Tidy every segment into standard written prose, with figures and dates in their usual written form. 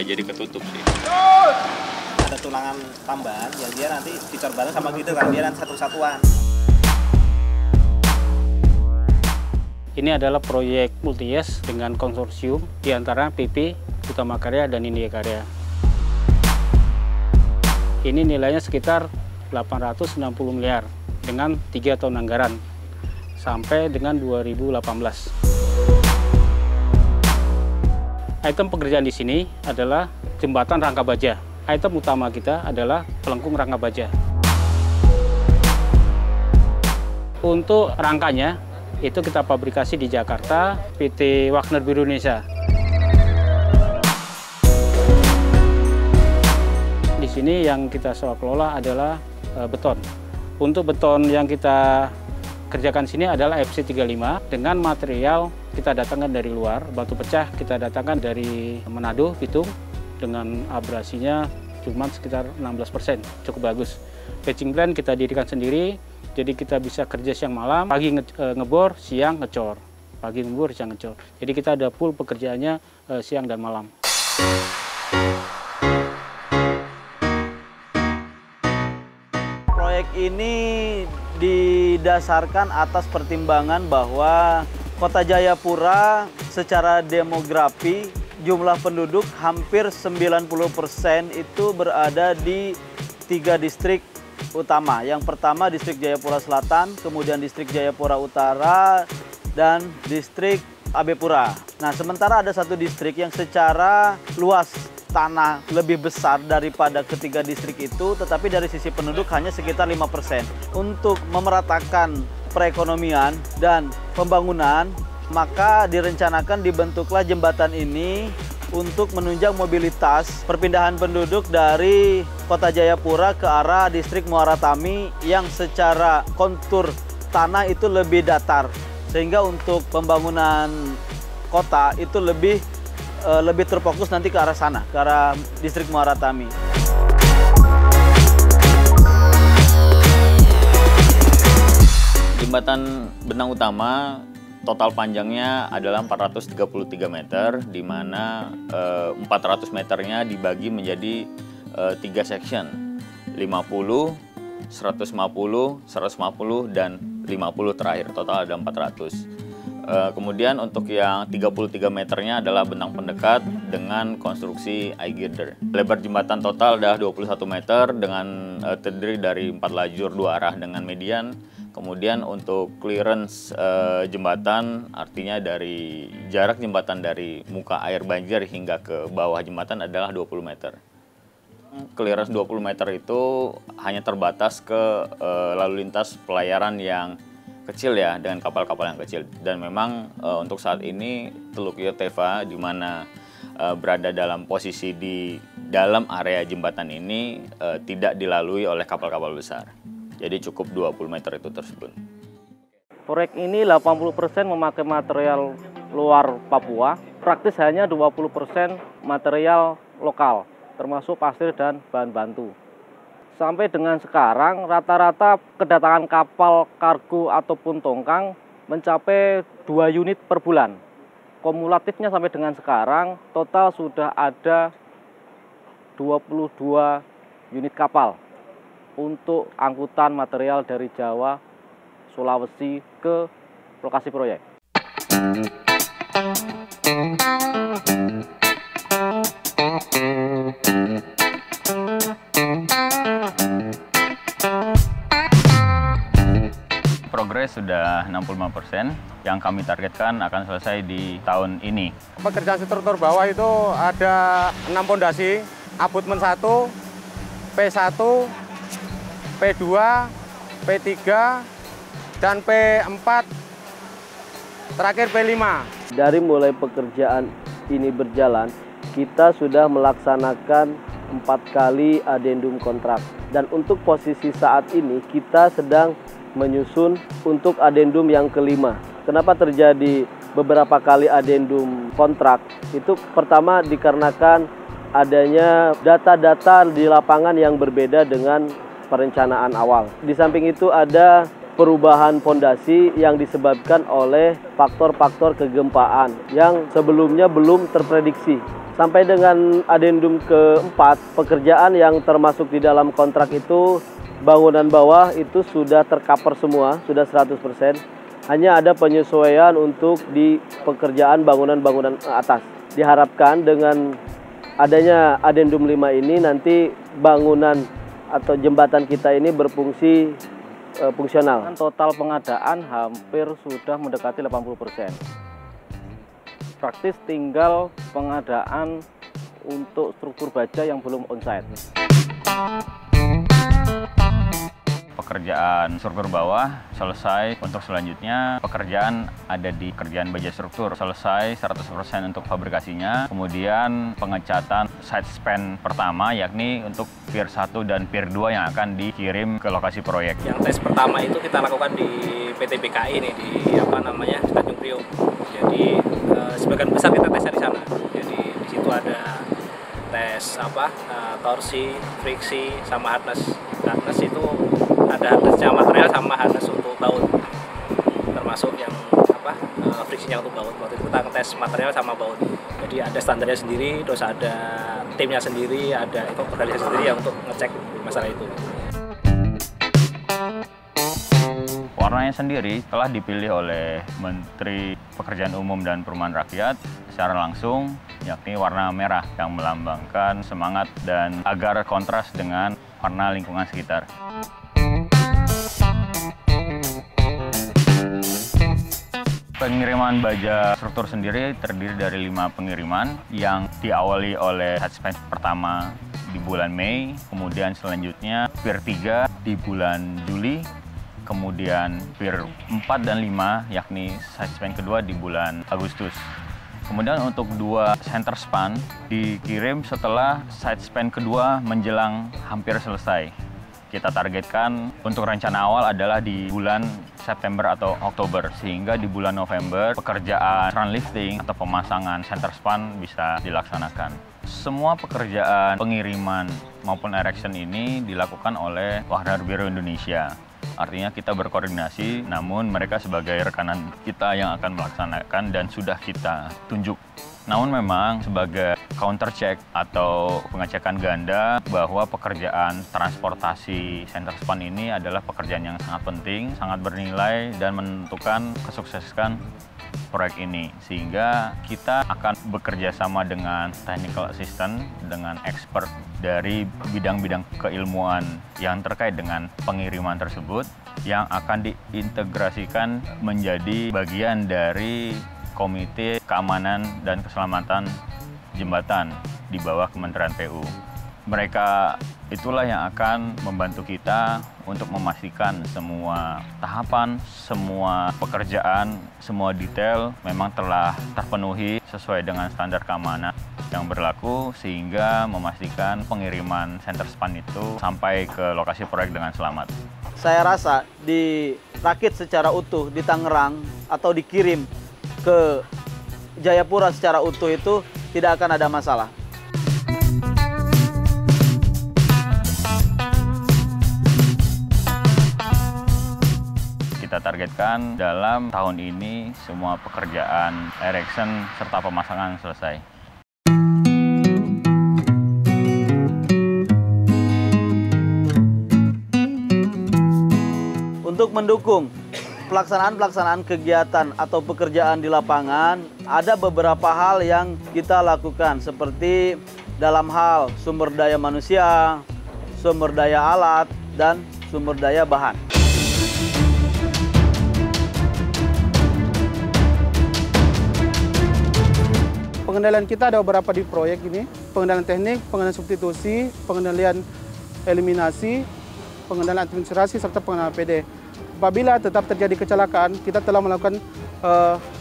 jadi ketutup sih. Ada tulangan tambahan yang dia nanti dicor bareng sama gitu kan, dia nanti satu kesatuan. Ini adalah proyek multi-yes dengan konsorsium di antara PP, Utama Karya, dan India Karya. Ini nilainya sekitar 860 miliar dengan 3 tahun anggaran sampai dengan 2018. Item pekerjaan di sini adalah jembatan rangka baja. Item utama kita adalah pelengkung rangka baja. Untuk rangkanya itu kita fabrikasi di Jakarta, PT Wagner Biru Indonesia. Di sini yang kita sewa kelola adalah beton. Untuk beton yang kita kerjakan sini adalah FC35 dengan material kita datangkan dari luar, batu pecah kita datangkan dari Manado, Bitung, dengan abrasinya cuma sekitar 16%, cukup bagus. Patching plan kita dirikan sendiri, jadi kita bisa kerja siang malam, pagi ngebor, siang ngecor. Pagi ngebor, siang ngecor. Jadi kita ada full pekerjaannya siang dan malam. Proyek ini didasarkan atas pertimbangan bahwa Kota Jayapura secara demografi jumlah penduduk hampir 90% itu berada di 3 distrik utama. Yang pertama distrik Jayapura Selatan, kemudian distrik Jayapura Utara, dan distrik Abepura. Nah, sementara ada satu distrik yang secara luas tanah lebih besar daripada ketiga distrik itu, tetapi dari sisi penduduk hanya sekitar 5%. Untuk memeratakan perekonomian dan pembangunan, maka direncanakan dibentuklah jembatan ini untuk menunjang mobilitas perpindahan penduduk dari Kota Jayapura ke arah distrik Muara Tami yang secara kontur tanah itu lebih datar, sehingga untuk pembangunan kota itu lebih terfokus nanti ke arah sana, ke arah distrik Muara Tami. Jembatan Benang Utama total panjangnya adalah 433 meter, di mana 400 meternya dibagi menjadi 3 section, 50, 150, 150, dan 50 terakhir, total ada 400. Kemudian untuk yang 33 meternya adalah benang pendekat dengan konstruksi I-girder. Lebar jembatan total adalah 21 meter dengan terdiri dari 4 lajur 2 arah dengan median. Kemudian untuk clearance jembatan, artinya dari jarak jembatan dari muka air banjir hingga ke bawah jembatan adalah 20 meter. Clearance 20 meter itu hanya terbatas ke lalu lintas pelayaran yang kecil ya, dengan kapal-kapal yang kecil. Dan memang untuk saat ini Teluk Yotefa di mana berada dalam posisi di dalam area jembatan ini tidak dilalui oleh kapal-kapal besar. Jadi cukup 20 meter itu tersebut. Proyek ini 80% memakai material luar Papua, praktis hanya 20% material lokal, termasuk pasir dan bahan bantu. Sampai dengan sekarang, rata-rata kedatangan kapal kargo ataupun tongkang mencapai 2 unit per bulan. Kumulatifnya sampai dengan sekarang, total sudah ada 22 unit kapal untuk angkutan material dari Jawa, Sulawesi ke lokasi proyek. Progres sudah 65%, yang kami targetkan akan selesai di tahun ini. Pekerjaan struktur bawah itu ada 6 pondasi, abutmen 1, P1, P2, P3, dan P4, terakhir P5. Dari mulai pekerjaan ini berjalan, kita sudah melaksanakan 4 kali adendum kontrak. Dan untuk posisi saat ini, kita sedang menyusun untuk adendum yang kelima. Kenapa terjadi beberapa kali adendum kontrak? Itu pertama dikarenakan adanya data-data di lapangan yang berbeda dengan perencanaan awal. Di samping itu ada perubahan fondasi yang disebabkan oleh faktor-faktor kegempaan yang sebelumnya belum terprediksi. Sampai dengan adendum keempat, pekerjaan yang termasuk di dalam kontrak itu bangunan bawah itu sudah tercover semua, sudah 100%. Hanya ada penyesuaian untuk di pekerjaan bangunan-bangunan atas. Diharapkan dengan adanya adendum 5 ini nanti bangunan atau jembatan kita ini berfungsi fungsional. Total pengadaan hampir sudah mendekati 80%. Praktis tinggal pengadaan untuk struktur baja yang belum onsite. Pekerjaan struktur bawah selesai. Untuk selanjutnya pekerjaan ada di kerjaan baja struktur selesai 100% untuk fabrikasinya. Kemudian pengecatan side span pertama yakni untuk pier 1 dan pier 2 yang akan dikirim ke lokasi proyek. Yang tes pertama itu kita lakukan di PT PKI nih, di Tanjung Priok. Jadi sebagian besar kita tesnya di sana. Jadi di situ ada tes torsi, friksi, sama harness. Harness itu ada harnessnya material sama harness untuk baut, termasuk yang friksinya untuk baut. Waktu itu kita ngetes material sama baut. Jadi ada standarnya sendiri, terus ada timnya sendiri, ada organisasi sendiri yang untuk ngecek masalah itu. Warnanya sendiri telah dipilih oleh Menteri Pekerjaan Umum dan Perumahan Rakyat secara langsung, yakni warna merah yang melambangkan semangat dan agar kontras dengan warna lingkungan sekitar. Pengiriman baja struktur sendiri terdiri dari 5 pengiriman yang diawali oleh side span pertama di bulan Mei, kemudian selanjutnya pier 3 di bulan Juli, kemudian pier 4 dan 5 yakni side span kedua di bulan Agustus. Kemudian untuk 2 center span dikirim setelah side span kedua menjelang hampir selesai. Kita targetkan untuk rencana awal adalah di bulan September atau Oktober, sehingga di bulan November pekerjaan run lifting atau pemasangan center span bisa dilaksanakan. Semua pekerjaan pengiriman maupun erection ini dilakukan oleh Wahana Biro Indonesia. Artinya kita berkoordinasi, namun mereka sebagai rekanan kita yang akan melaksanakan dan sudah kita tunjuk. Namun memang sebagai counter check atau pengecekan ganda bahwa pekerjaan transportasi center span ini adalah pekerjaan yang sangat penting, sangat bernilai dan menentukan kesuksesan proyek ini. Sehingga kita akan bekerja sama dengan technical assistant, dengan expert dari bidang-bidang keilmuan yang terkait dengan pengiriman tersebut yang akan diintegrasikan menjadi bagian dari Komite Keamanan dan Keselamatan Jembatan di bawah Kementerian PU. Mereka itulah yang akan membantu kita untuk memastikan semua tahapan, semua pekerjaan, semua detail memang telah terpenuhi sesuai dengan standar keamanan yang berlaku, sehingga memastikan pengiriman center span itu sampai ke lokasi proyek dengan selamat. Saya rasa dirakit secara utuh di Tangerang atau dikirim ke Jayapura secara utuh itu tidak akan ada masalah. Kita targetkan dalam tahun ini semua pekerjaan erection serta pemasangan selesai. Untuk mendukung pelaksanaan kegiatan atau pekerjaan di lapangan, ada beberapa hal yang kita lakukan seperti dalam hal sumber daya manusia, sumber daya alat, dan sumber daya bahan. Pengendalian kita ada beberapa di proyek ini, pengendalian teknik, pengendalian substitusi, pengendalian eliminasi, pengendalian administrasi, serta pengendalian PD. Apabila tetap terjadi kecelakaan, kita telah melakukan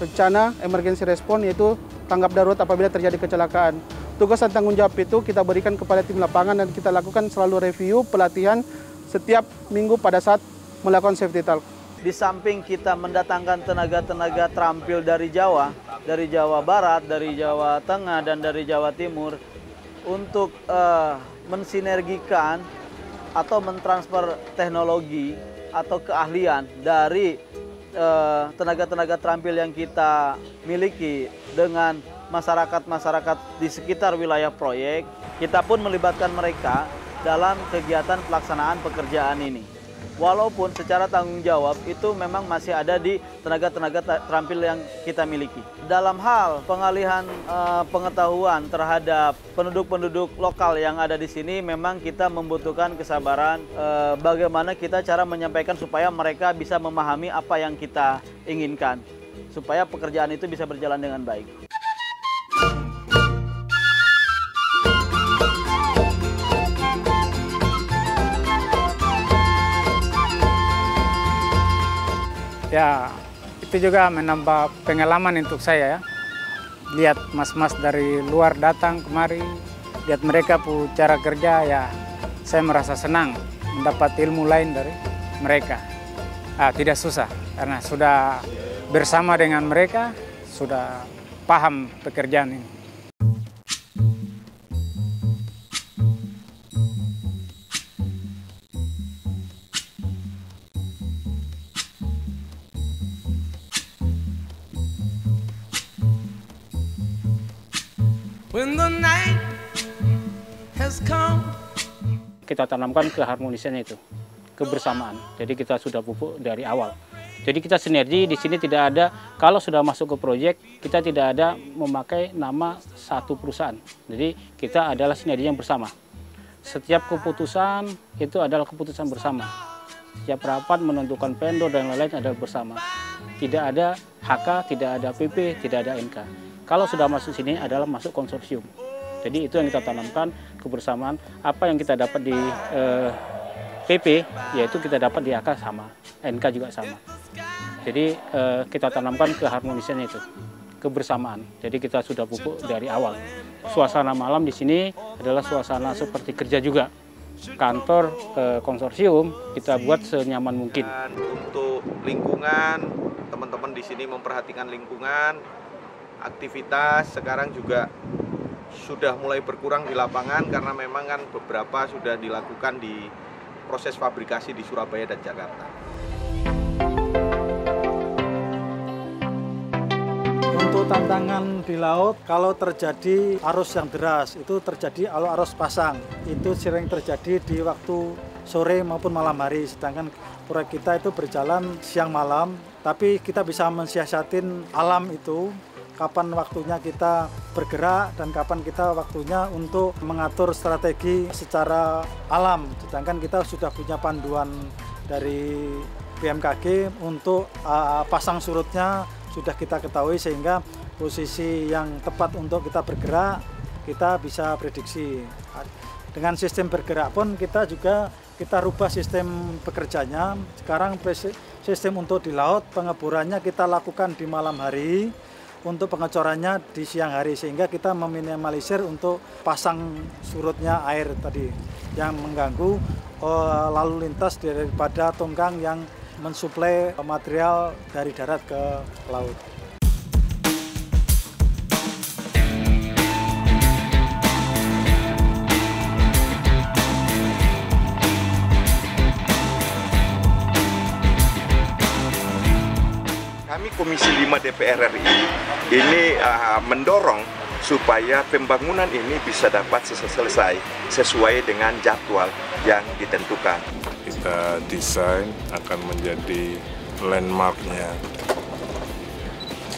rencana emergency response, yaitu tanggap darurat apabila terjadi kecelakaan. Tugas dan tanggung jawab itu kita berikan kepada tim lapangan dan kita lakukan selalu review pelatihan setiap minggu pada saat melakukan safety talk. Di samping kita mendatangkan tenaga-tenaga terampil dari Jawa Barat, dari Jawa Tengah, dan dari Jawa Timur untuk mensinergikan atau mentransfer teknologi atau keahlian dari tenaga-tenaga terampil yang kita miliki dengan masyarakat-masyarakat di sekitar wilayah proyek, kita pun melibatkan mereka dalam kegiatan pelaksanaan pekerjaan ini. Walaupun secara tanggung jawab itu memang masih ada di tenaga-tenaga terampil yang kita miliki. Dalam hal pengalihan pengetahuan terhadap penduduk-penduduk lokal yang ada di sini, memang kita membutuhkan kesabaran bagaimana kita cara menyampaikan supaya mereka bisa memahami apa yang kita inginkan, supaya pekerjaan itu bisa berjalan dengan baik. Ya, itu juga menambah pengalaman untuk saya ya. Lihat mas-mas dari luar datang kemari, lihat mereka pu cara kerja ya, saya merasa senang mendapat ilmu lain dari mereka. Tidak susah karena sudah bersama dengan mereka, sudah paham pekerjaan ini. Kita tanamkan keharmonisannya itu, kebersamaan. Jadi kita sudah pupuk dari awal. Jadi kita sinergi di sini tidak ada, kalau sudah masuk ke proyek, kita tidak ada memakai nama satu perusahaan. Jadi kita adalah sinergi yang bersama. Setiap keputusan itu adalah keputusan bersama. Setiap rapat menentukan vendor dan lain-lain adalah bersama. Tidak ada HK, tidak ada PP, tidak ada NK. Kalau sudah masuk sini adalah masuk konsorsium. Jadi itu yang kita tanamkan, kebersamaan. Apa yang kita dapat di PP, yaitu kita dapat di AK sama, NK juga sama. Jadi kita tanamkan keharmonisannya itu, kebersamaan. Jadi kita sudah pupuk dari awal. Suasana malam di sini adalah suasana seperti kerja juga. Kantor konsorsium kita buat senyaman mungkin. Untuk lingkungan, teman-teman di sini memperhatikan lingkungan, aktivitas sekarang juga sudah mulai berkurang di lapangan karena memang kan beberapa sudah dilakukan di proses fabrikasi di Surabaya dan Jakarta. Untuk tantangan di laut, kalau terjadi arus yang deras, itu terjadi arus pasang. Itu sering terjadi di waktu sore maupun malam hari, sedangkan proyek kita itu berjalan siang malam, tapi kita bisa mensiasatin alam itu, kapan waktunya kita bergerak dan kapan kita waktunya untuk mengatur strategi secara alam. Sedangkan kita sudah punya panduan dari BMKG untuk pasang surutnya sudah kita ketahui, sehingga posisi yang tepat untuk kita bergerak kita bisa prediksi. Dengan sistem bergerak pun kita rubah sistem bekerjanya. Sekarang sistem untuk di laut pengeborannya kita lakukan di malam hari, untuk pengecorannya di siang hari, sehingga kita meminimalisir untuk pasang surutnya air tadi yang mengganggu lalu lintas daripada tongkang yang mensuplai material dari darat ke laut. Kami Komisi 5 DPR RI ini mendorong supaya pembangunan ini bisa dapat selesai sesuai dengan jadwal yang ditentukan. Kita desain akan menjadi landmarknya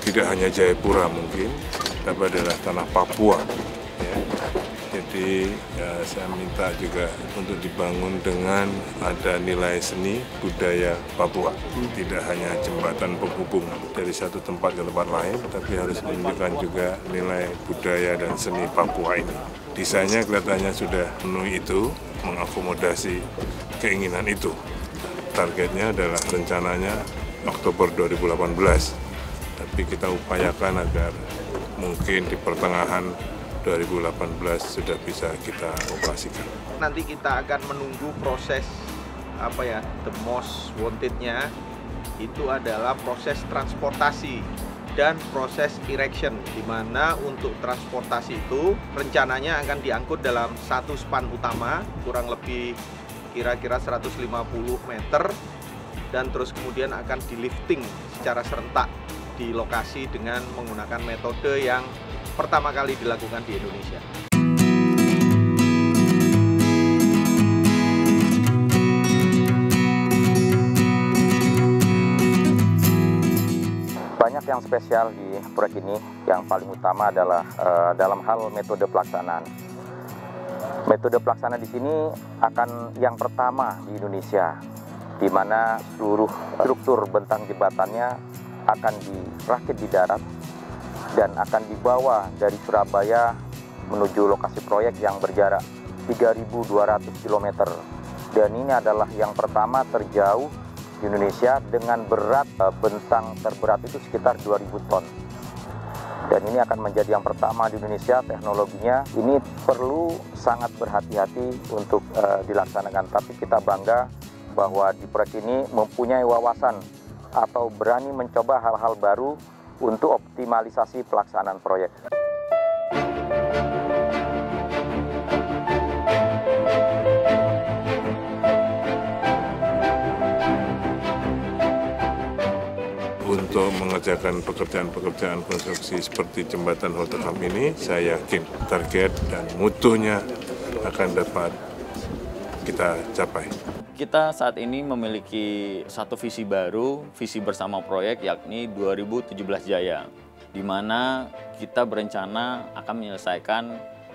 tidak hanya Jayapura mungkin, tapi adalah tanah Papua. Ya. Jadi saya minta juga untuk dibangun dengan ada nilai seni budaya Papua. Tidak hanya jembatan penghubung dari satu tempat ke tempat lain, tapi harus menunjukkan juga nilai budaya dan seni Papua ini. Desainnya kelihatannya sudah penuh itu, mengakomodasi keinginan itu. Targetnya adalah rencananya Oktober 2018, tapi kita upayakan agar mungkin di pertengahan 2018 sudah bisa kita operasikan. Nanti kita akan menunggu proses the most wanted-nya itu adalah proses transportasi dan proses erection, di mana untuk transportasi itu rencananya akan diangkut dalam satu span utama kurang lebih kira-kira 150 meter, dan terus kemudian akan di lifting secara serentak di lokasi dengan menggunakan metode yang pertama kali dilakukan di Indonesia. Banyak yang spesial di proyek ini. Yang paling utama adalah dalam hal metode pelaksanaan. Metode pelaksanaan di sini akan yang pertama di Indonesia, di mana seluruh struktur bentang jembatannya akan dirakit di darat dan akan dibawa dari Surabaya menuju lokasi proyek yang berjarak 3.200 km. Dan ini adalah yang pertama terjauh di Indonesia dengan berat bentang terberat itu sekitar 2.000 ton. Dan ini akan menjadi yang pertama di Indonesia teknologinya. Ini perlu sangat berhati-hati untuk dilaksanakan. Tapi kita bangga bahwa di proyek ini mempunyai wawasan atau berani mencoba hal-hal baru untuk optimalisasi pelaksanaan proyek. Untuk mengerjakan pekerjaan-pekerjaan konstruksi seperti jembatan Holtecam ini, saya yakin target dan mutunya akan dapat kita capai. Kita saat ini memiliki satu visi baru, visi bersama proyek, yakni 2017 Jaya, di mana kita berencana akan menyelesaikan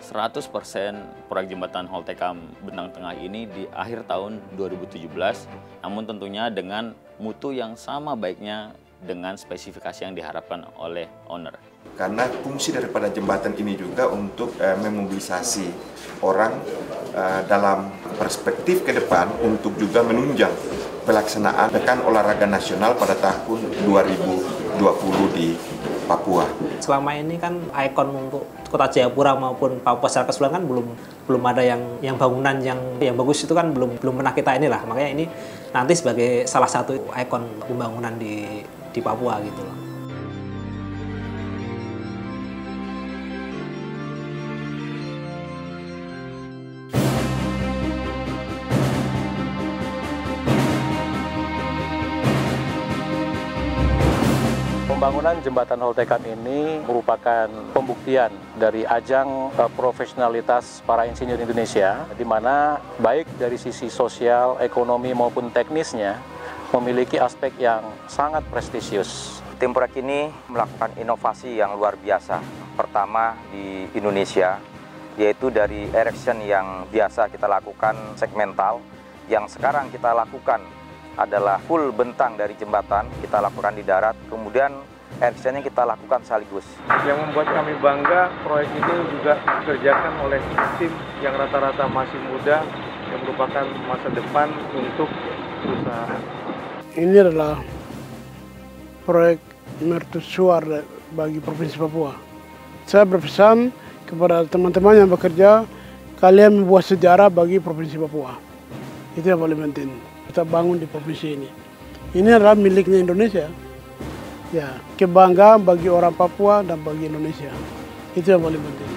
100% proyek jembatan Holtecam Bentang Tengah ini di akhir tahun 2017, namun tentunya dengan mutu yang sama baiknya dengan spesifikasi yang diharapkan oleh owner. Karena fungsi daripada jembatan ini juga untuk memobilisasi orang dalam perspektif ke depan untuk juga menunjang pelaksanaan Pekan Olahraga Nasional pada tahun 2020 di Papua. Selama ini kan ikon untuk Kota Jayapura maupun Papua secara keseluruhan kan belum ada yang bangunan yang bagus itu kan belum pernah kita inilah. Makanya ini nanti sebagai salah satu ikon pembangunan di Papua gitu loh. Pembangunan jembatan Holtecam ini merupakan pembuktian dari ajang profesionalitas para insinyur Indonesia, di mana baik dari sisi sosial, ekonomi maupun teknisnya memiliki aspek yang sangat prestisius. Tim proyek ini melakukan inovasi yang luar biasa. Pertama di Indonesia, yaitu dari erection yang biasa kita lakukan segmental, yang sekarang kita lakukan adalah full bentang dari jembatan, kita lakukan di darat, kemudian actionnya kita lakukan sekaligus. Yang membuat kami bangga, proyek ini juga dikerjakan oleh tim yang rata-rata masih muda, yang merupakan masa depan untuk perusahaan. Ini adalah proyek mercusuar bagi Provinsi Papua. Saya berpesan kepada teman-teman yang bekerja, kalian membuat sejarah bagi Provinsi Papua. Itu yang paling penting. Kita bangun di provinsi ini. Ini adalah miliknya Indonesia. Ya, kebanggaan bagi orang Papua dan bagi Indonesia. Itu yang paling penting.